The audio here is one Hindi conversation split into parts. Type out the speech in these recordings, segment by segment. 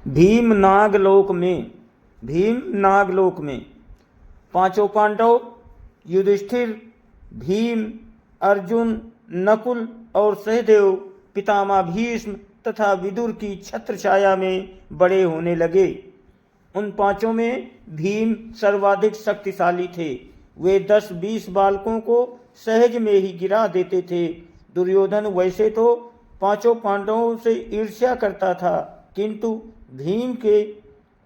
भीम नागलोक में पांचों पांडव युधिष्ठिर, भीम, अर्जुन, नकुल और सहदेव पितामह भीष्म तथा विदुर की छत्र छाया में बड़े होने लगे। उन पांचों में भीम सर्वाधिक शक्तिशाली थे। वे 10-20 बालकों को सहज में ही गिरा देते थे। दुर्योधन वैसे तो पांचों पांडवों से ईर्ष्या करता था, किंतु भीम के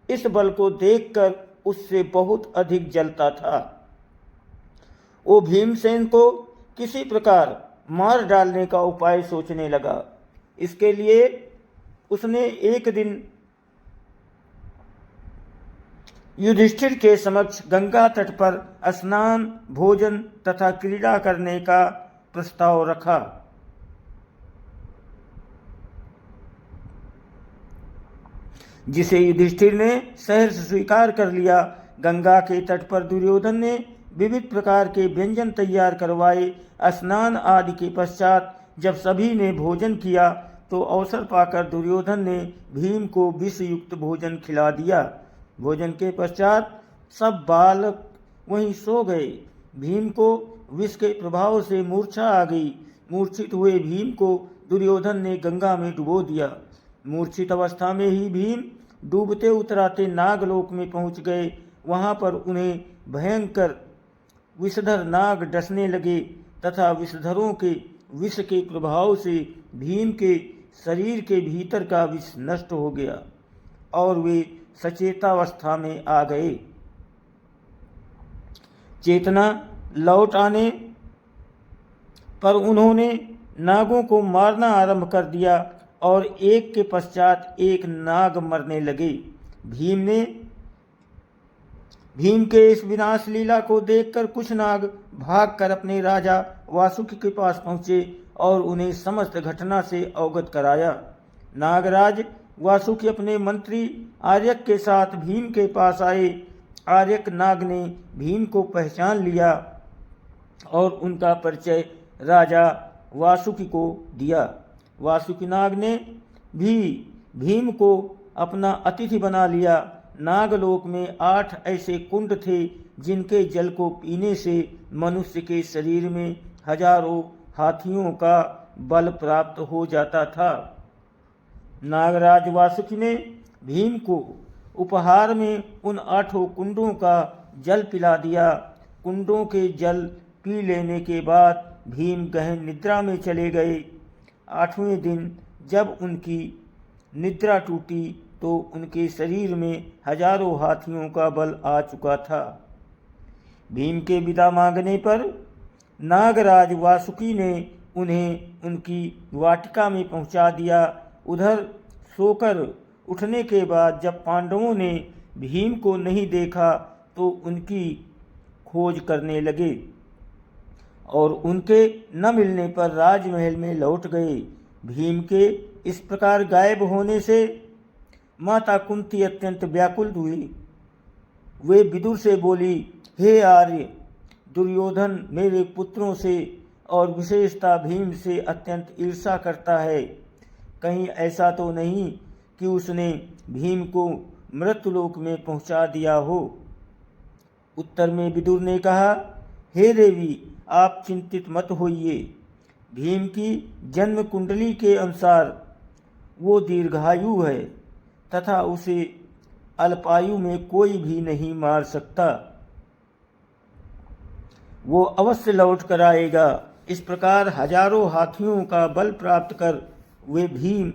इस बल को देखकर उससे बहुत अधिक जलता था। वो भीमसेन को किसी प्रकार मार डालने का उपाय सोचने लगा। इसके लिए उसने एक दिन युधिष्ठिर के समक्ष गंगा तट पर स्नान, भोजन तथा क्रीड़ा करने का प्रस्ताव रखा। जिसे युधिष्ठिर ने सहर्ष स्वीकार कर लिया। गंगा के तट पर दुर्योधन ने विविध प्रकार के व्यंजन तैयार करवाए। स्नान आदि के पश्चात जब सभी ने भोजन किया तो अवसर पाकर दुर्योधन ने भीम को विष युक्त भोजन खिला दिया। भोजन के पश्चात सब बालक वहीं सो गए। भीम को विष के प्रभाव से मूर्छा आ गई। मूर्छित हुए भीम को दुर्योधन ने गंगा में डुबो दिया। मूर्छित अवस्था में ही भीम डूबते उतराते नागलोक में पहुंच गए। वहां पर उन्हें भयंकर विषधर नाग डसने लगे तथा विषधरों के विष के प्रभाव से भीम के शरीर के भीतर का विष नष्ट हो गया और वे सचेतावस्था में आ गए। चेतना लौट आने पर उन्होंने नागों को मारना आरंभ कर दिया और एक के पश्चात एक नाग मरने लगे। भीम के इस विनाश लीला को देखकर कुछ नाग भागकर अपने राजा वासुकि के पास पहुंचे और उन्हें समस्त घटना से अवगत कराया। नागराज वासुकि अपने मंत्री आर्यक के साथ भीम के पास आए। आर्यक नाग ने भीम को पहचान लिया और उनका परिचय राजा वासुकि को दिया। वासुकि नाग ने भी भीम को अपना अतिथि बना लिया। नागलोक में 8 ऐसे कुंड थे जिनके जल को पीने से मनुष्य के शरीर में हजारों हाथियों का बल प्राप्त हो जाता था। नागराज वासुकि ने भीम को उपहार में उन 8 कुंडों का जल पिला दिया। कुंडों के जल पी लेने के बाद भीम गहन निद्रा में चले गए। 8वें दिन जब उनकी निद्रा टूटी तो उनके शरीर में हजारों हाथियों का बल आ चुका था। भीम के विदा मांगने पर नागराज वासुकि ने उन्हें उनकी वाटिका में पहुंचा दिया। उधर सोकर उठने के बाद जब पांडवों ने भीम को नहीं देखा तो उनकी खोज करने लगे और उनके न मिलने पर राजमहल में लौट गए। भीम के इस प्रकार गायब होने से माता कुंती अत्यंत व्याकुल हुई। वे विदुर से बोली, हे आर्य, दुर्योधन मेरे पुत्रों से और विशेषता भीम से अत्यंत ईर्ष्या करता है। कहीं ऐसा तो नहीं कि उसने भीम को मृत्युलोक में पहुंचा दिया हो। उत्तर में विदुर ने कहा, हे देवी, आप चिंतित मत होइए। भीम की जन्म कुंडली के अनुसार वो दीर्घायु है तथा उसे अल्पायु में कोई भी नहीं मार सकता। वो अवश्य लौट कर आएगा। इस प्रकार हजारों हाथियों का बल प्राप्त कर वे भीम